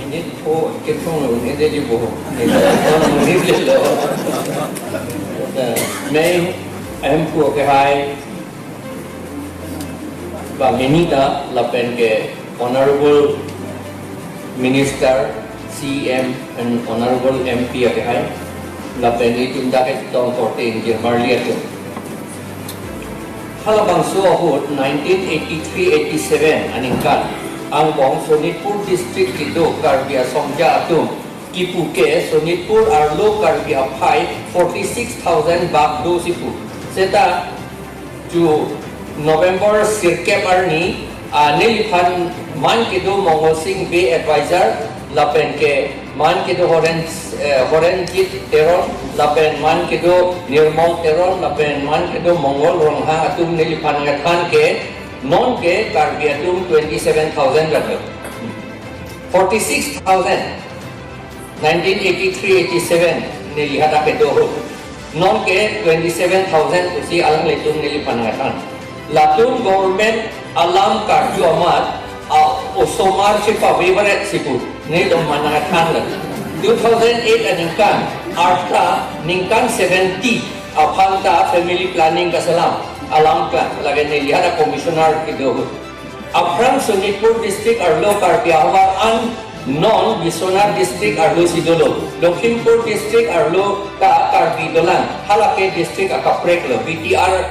ini oh kita ini jadi bohong ini beli lo मैं हमको के हाय बा मिनीता लपेन के honourable minister CM and honorable MP के हाय लपेन itu इंदा के तौर पर इंजर मार्लिया तो hal bangsu ahut 1983-87 aningkan ang bong Sonitpur district itu Karbia Songja atum kipuke Sonitpur arlo Karbia Pai 46,000 bak do sipu seta ju November sirkep arni niliphan man kido Mongol Singh Bay advisor lapen ke man kido horen kit teron lapen man kido nirmol teron lapen man kido Mongol rongha atum niliphan ngathan ke non ke Karbia atum 27,000 gato 46,000 1983-87 nilihata ke do non ke 27,000 usi alang letum niliphan ngathan latum government alam karju amat Osomar sipa favorite sipu ni dong manangathan lang 2008 aningkan arta ningkan 70 apanta family planning kasalam alam plan lagi ni lihat commissioner kido apran Sonitpur district arlo Karbia Hawar an non Biswanath district arlo Sidolo Lakhimpur district arlo ka Karbidolan halake district akaprek lo BTR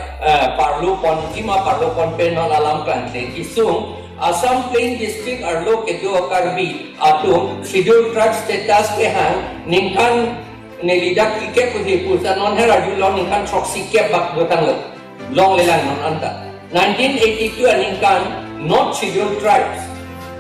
parlo pon kima parlo pon penon alam plan te kisung Assam Plain District arlo kedo Karbi atum scheduled tribe status ke hang ningkan nelidak kike pudi pulsa non hera dulon ningkan troksi ke bak botang long lelang non anta 1982 ningkan not scheduled tribes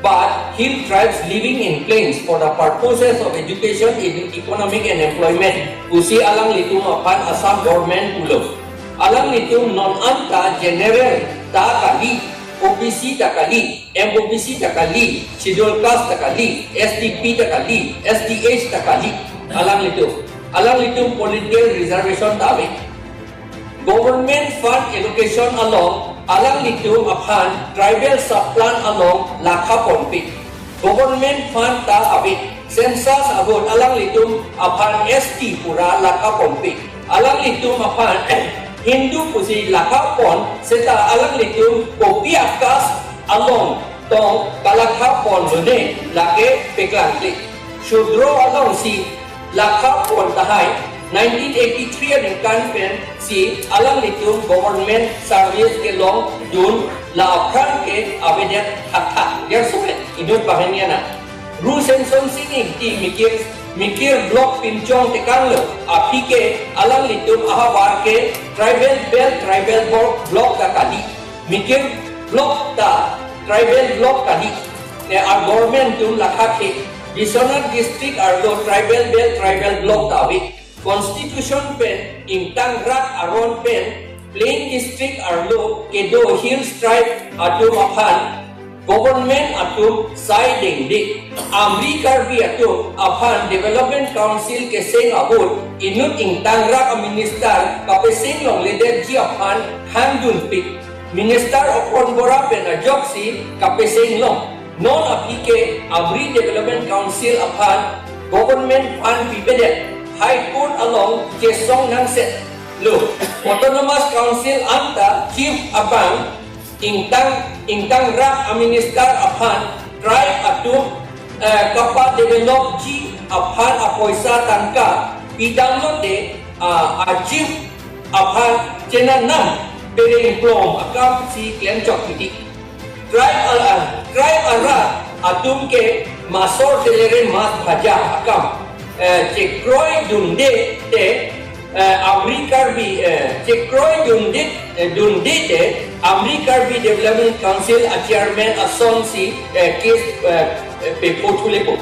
but hill tribes living in plains for the purposes of education, economic and employment usi alang litum apan Assam government pulo alang litum non anta general ta kali OBC takali, MOBC takali, scheduled caste takali, SDP takali, SDH takali. Alang itu political reservation tabi. Government fund allocation along alang itu upon tribal subplan along Lakha Ponpi. Government fund ta abi. Census abot alang itu upon ST pura Lakha Ponpi. Alang itu upon Hindu pusi Lakha Pon seta alang litum kopi akas along tong Kalakha Pon lune lake peklanti Shudro along si Lakha Pon tahay 1983 aningkan pen si alang litum government service ke long dun la apran ke abedet hatha dia sumet idut bahania na rules and singing ti mikir blok pinchong tekan lo api ke alang litum ahawar ke tribal block ta kali mikir block ta tribal block kali ne our government tum lakha ke Biswanath district arlo tribal block ta abi constitution pen intang rak aron pen plain district arlo kedo hills tribe atum apan government atum siding di Amri Karbi atum apan development council ke sing abot inut intang rak minister kapesing long leader ji apan handun pik minister of Onbora pen ajoksi kapesing long non apike Amri development council apan government fund pipede high court along kesong nang set lo autonomous council anta chief abang ingtang rak minister apan tribe atum kapal develop ji apan apoisa tangka bidang lote chief apan chena nam pere plom akam si klem chok piti tribe ara atum ke masor telere mas bhaja akam chekroi dunde te Amri Karbi chekroi dunde te Amri Karbi Development Council chairman ason si case pepo thulepo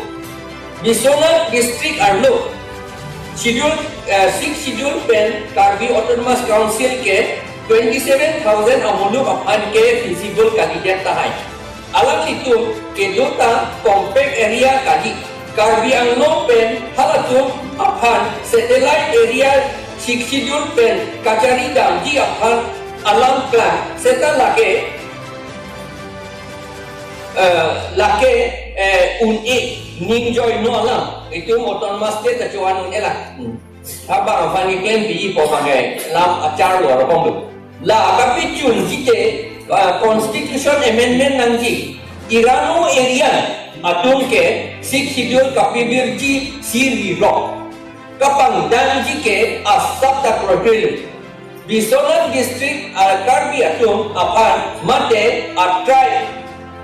Biswanath district arlo schedule 6 schedule pen Karbi Autonomous Council ke 27,000 amulu apan ke feasible candidate tahai alam itu ke dota compact area kali Karbi Anglo pen halatum apan satellite area schedule pen kachari damji apan alam plan seta lake un'i ninjoy no alam itu autonomous state kecuali elak abang fani claim bi po pakai lam acar lo ro pom la tapi chun jite constitution amendment nangji irano area atung ke six schedule kapibir ji siri ro kapang danji ke asap tak rodil Bisonan district Karbi atum apan mate atrai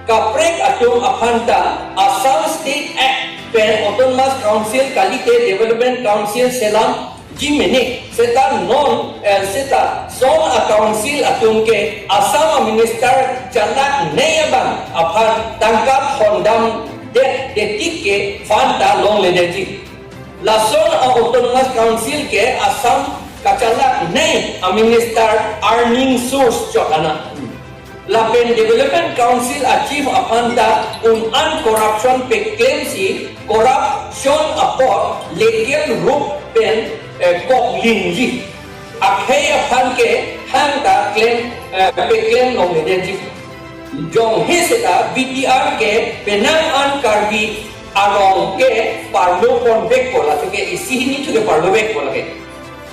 kaprek atum apanta Assam State Act pen Autonomous Council Kalite Development Council selam jimene seta non seta son a council atum ke Assam minister jalak neyabang apan tangkap hondam detik ke fanta long ledeji la son a Autonomous Council ke Assam kacala naik minister earning source chokana lapen development council achieve apanta corruption pe claim si corruption apot legal root pen kok linji akhai apan ke hanta claim pe claim long ledenji jong hiseta BTR ke penang karbi arong ke parlo konvek pola ke isi ini juga parlo bek pola ke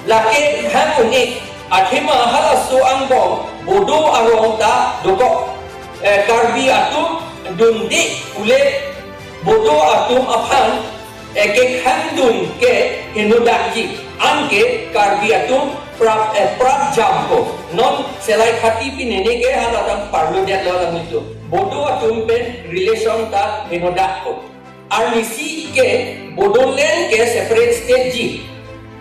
laki han unik akhima hala so angbong bodo arong ta doko karbi atum dundi ule bodo atum aphan ke khandun ke hinudakji anke karbi atum prap jamko non selai khati pinene ke hala tam parlo dia lalang itu bodo atum pen relation ta hinudakko arnisi ke bodoland ke separate state ji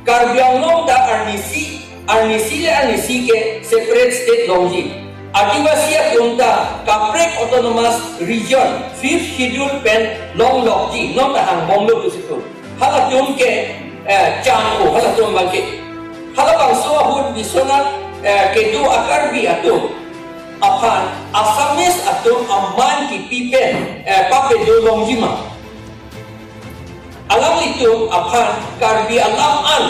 Karbi Anglong da Arnisi ke separate state longji. Adivasi atunta Kaprek Autonomous Region 5th Schedule pen long logji non tahang bomlo tu situ. Halatun ke Chango halatun bangke. Halabang suahud bisonat ke du akarbi atum. Apan Asamis atum aman ki pipen pape do longjima. Alam itu apan karbi alam an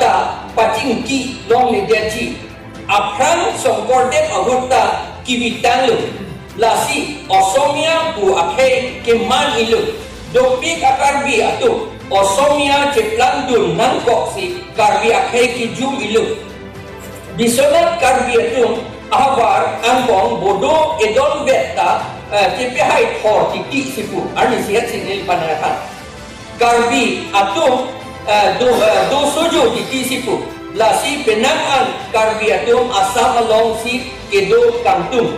ta pacing ki long ledaji apran songkordek agutta kibitanlu lasi osomia bu akhe keman ilu dopik akarbi atu osomia ceplandun nangkok si karbi akhe ki jum ilu bisonat karbi atu ahbar angkong bodo edon betta tepehai thor titi sipu arni sihat sinil panangatan Karbi atum do sojo di tisipu lasi penangan karbi atum Assam along si kedo kantung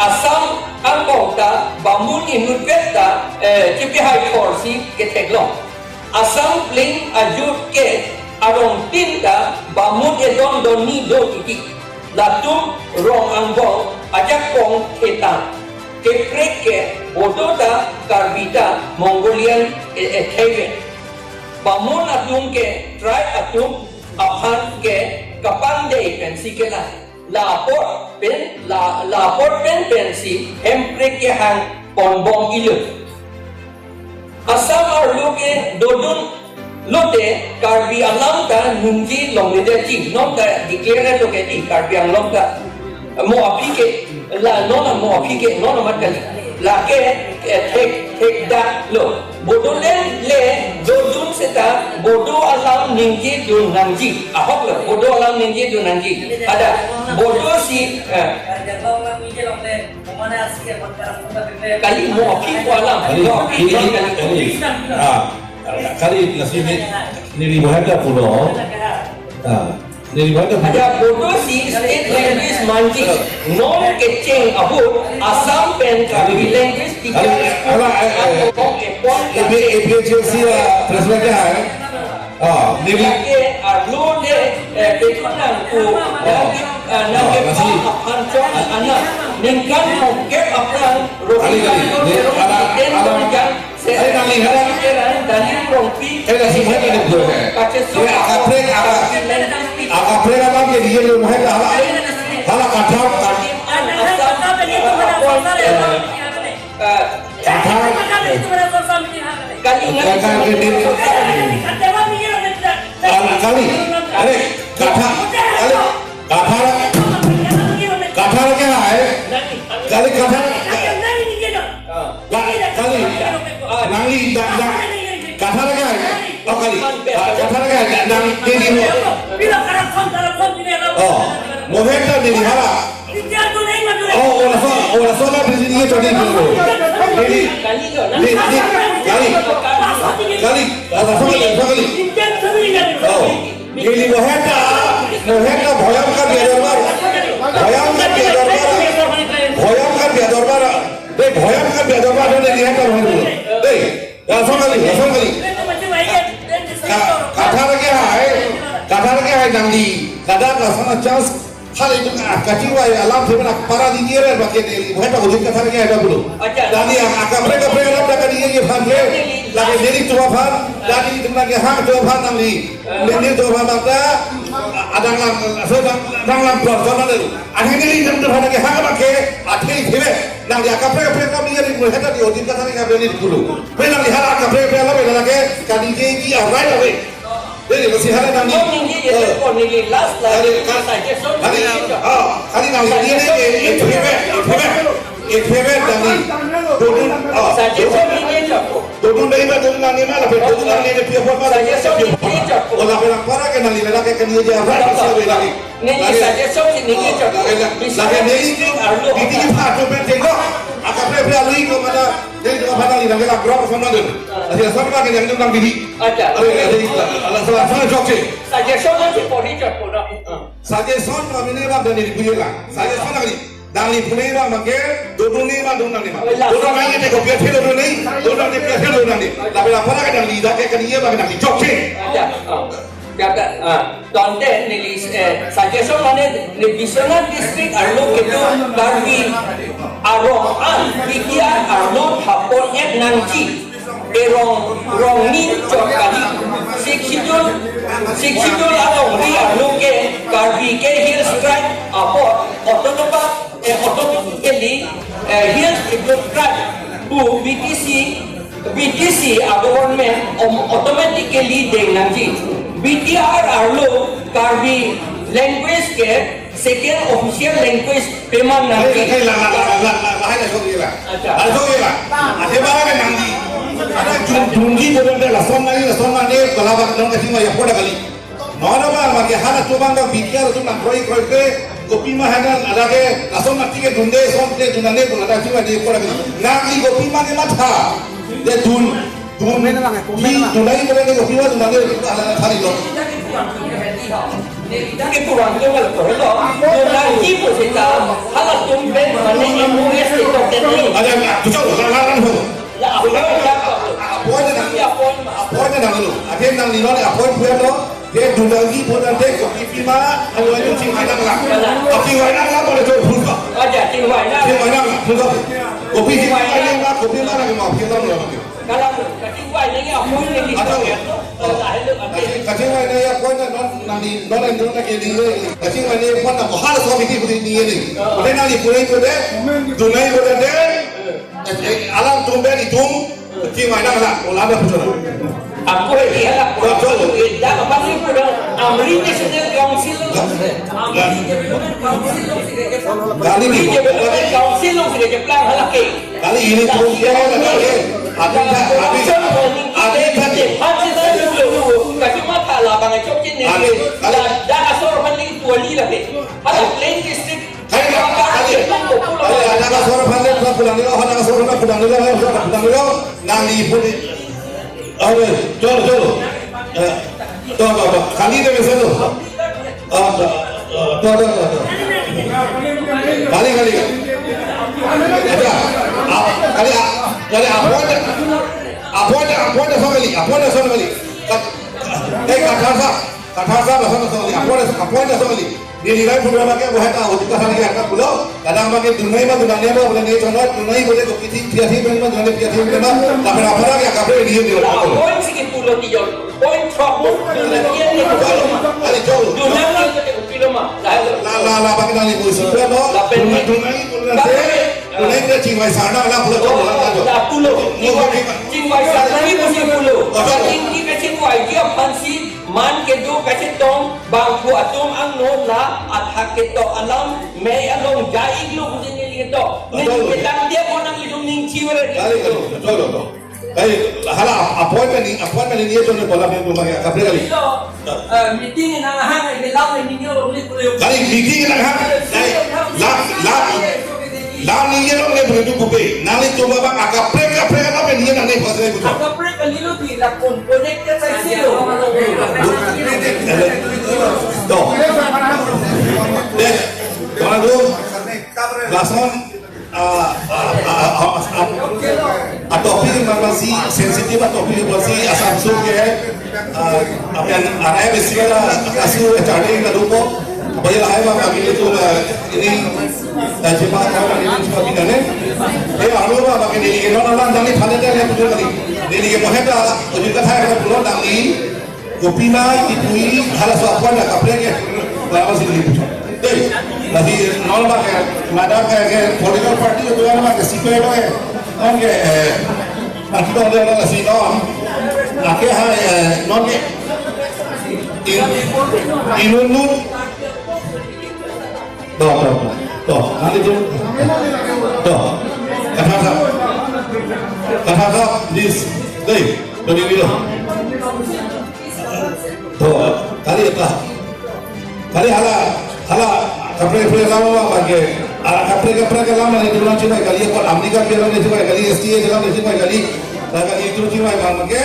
Assam angkong ta bamun inut betta cipihai korsi keteglong Assam plain ajut ke arong tinta bamun edon doni do titi latum rong anggong ajak kong ketang keprek ke bodota karbita Mongolian Thailand bamun atum ke try atum aphan ke kapande pensi ke lapor pen pensi emprek ke hang ponbong ilu Assam arlo ke dodun lote karbi alam ta nungji longledaji non ta declare lo ke di karbi alam ta mo apike la nona mo apike nona matkali la ke tek da lo bodolen le dodun seta bodo alam ningji dun nangji ahok lo bodo alam ningji dun nangji ada bodo si kali mo apike alam kali nasi ni ribuan pulau ada bodoh si state language manji non keceng abut Assam pen karbi language tiga APHC lah presiden ni lagi arlo de petunang ku lagi nanti pancong anak ningkan ke apran rohi dalil rompi Agak apa dia dia rumah itu halak kacau nangli dan kata lagi oh kali kata lagi dan ini mo Bila karakon ini oh moheta ini hala oh orang soal presiden itu jadi dulu ini kali ada kali oh ini moheta bayangkan dia dorbar bayangkan dia dorbar dan dia dorbar dulu deh langsung kali kata lagi hai nangli kadang langsung chance hal itu kacau ya alam sebenarnya para di dia bagian ini moheta udah kata lagi ada dulu dan yang akan mereka akan dia panggil lagi jadi tua pan dari itu lagi hang tua pan nangli ini tua pan ada lang pelaksanaan itu akhirnya ini jam tua lagi hang pakai akhirnya ini nangli akan mereka dia di moheta di odin kata lagi ada di dulu mereka lihat akan mereka lagi kali ini apa lagi jadi masih hari nangli last kali nangli ini efemer nangli dodun dari mana dodun nangli mana dodun nangli ini pihak apa orang orang para kan nangli lagi kan dia apa lagi lagi ini apa tengok akan mereka lagi ke mana jadi apa nangli nangli lah berapa sama tu jadi sama lagi yang dodun nangli ada salah jokse suggestion kami ni bang dari punya lah suggestion lagi dari punya bang makai dodun ni bang dodun ni dodun ni ni kopi ada dodun ni tapi apa lagi dari lidah ke dia bang dari jokse Donde nili suggestion mane ni Biswanath district arlo ketu Karbi arong an bikia arlo hapon ek nangji rong ni chokali siksidul arong ri arlo ke Karbi ke hills tribe apo automatically hills tribe bu BTC government automatically deng nangji BTR arlo Karbi language ke second official language payment nanti. Ada mana kan nanti? Ada jumlah orang dah lason lagi kalau orang kasih mah ya pada kali. Mana mana maki hal tu bangga BTR tu nak proyek ke kopi mah ada ke lason nanti ke dunde son ke dunde pun ada cuma dia pada kali. Nanti kopi mah ke mata dia tunai boleh ni kopi mah tunai ada hari tu. Cái kurang tu kalau kalau lagi pun kita halat tumben mana MOS itu tadi. Ada tu lah Ya apa Appointment nang lu. Akhir nang lino ni appointment tu. Dia dundangi pun nanti kopi mah anu itu cing mana lah. Kopi mana lah boleh tu full kah? Aja cing mana. Cing mana full kah? Kopi cing mana lah kopi mana lagi mau kita tu lah. Kalau cing mana ni appointment ni kita tu. Kacing mana ya appointment nang di non lagi di kacing mana appointment mahal kopi pun ni ni. Boleh nang di pulai tu deh. Dunai tu deh. Alam tumben itu cing mana lah. Olah dah pun. Aku ini lah, dah apa sih pun Amri National Council, Kali ni, Council sudah jeplang halaki. kali ini turun dia lagi. Habis kasi mata lah bang cok ni. Dah asal paling tuali lagi. Halak Plain District. ada suara pandai pulang dulu, nang pun. Jom. Kali ni besar tu. Kali. Apa sekali. Kata sekali. Dia nilai pun orang boleh tahu kita hari ini pulau. Kadang bagi dunia mah boleh ni contoh dunia boleh kita tiada mana dunia tiada mana. Tapi apa lagi yang kau dia dia. Poin sikit pulau tiga. Poin trouble. Dunia ni jauh. Dunia ni pulau mah. La bagi nang ibu sudah no. Dunia dunia dia cingwai sana lah pulau jauh lah. Dah pulau. Cingwai sana ni mesti pulau. Tinggi ke cingwai dia pansi. Man ke do kasi tong bangku atum ang non la at hakito alam may along jaig lo kung din nito. Ning kitang dia ko nang ilong ning chiwala. Betul. hala appointment ini itu nih pola yang belum ya kabar kali. Meeting yang hang ini lau ini ulit ulit. Kali meeting nak ha, la ni ye lo le begitu bupe. Nali tu bapa agak prek apa ni nak ni pasal itu. Agak break kali lu di lakon connected saya silo. Tuh. Deh, mana tu? Langsung topik masih sensitif topik masih asam ke apa yang arah besiara kasih cari ke lupa boleh lah emang kami itu ini jemaah kawan ini cuma bidangnya anu apa pakai ini kita orang dari panen dari yang betul kali ini kita mohon uji kata kita pulau dari kopi na itu halas apa nak kaprenya lama sih ini deh lagi nol pakai madam kayak political party itu yang pakai sipil itu oke nanti dong dia orang kasih nom akhir hai non inunun toh nanti tu toh kata this deh berdiri dulu toh kali apa kali hala kapre lama bagi kapre lama ni dulu cuma kali apa Amerika biar ni cuma kali STA jalan ni cuma kali itu cuma bagi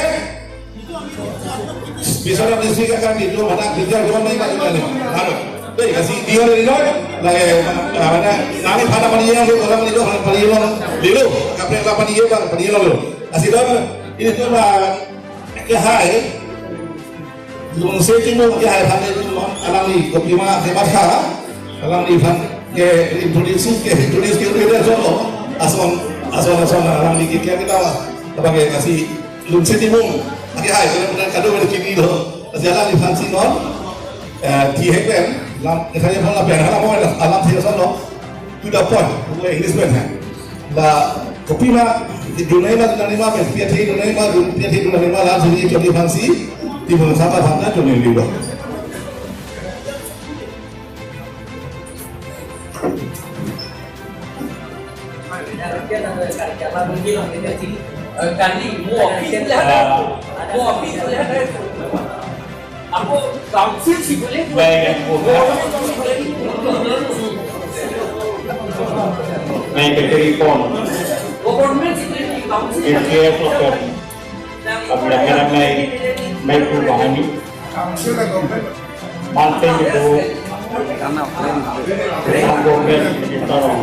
bisa nak disiapkan di dulu mana kerja dulu ni kali ni lalu deh kasih dia ni lagi mana nami pada panian tu orang ni tu panian dulu kapre lama ni bang panian dulu kasih dah ini tu ke hai Yung setting mo kaya hande alam ni kopi ma hebat ka alam ni fan ke introduce udah solo asal alam ni kaya kita sebagai kasih yung setting mo kaya hai benar kado benar kini lo kasih alam ni fan singon THM lam kaya pun lah biar alam sih solo to the point gue English kan la kopi ma dunia ma dunia ma PhD dunia ma lah jadi kopi fancy di mana sahabat cuma ini dulu. Aku council sih boleh. May pagkakipon. Government sih boleh council. Kaya po pagkakaran may perubahan ini. Mantin itu ang government kita orang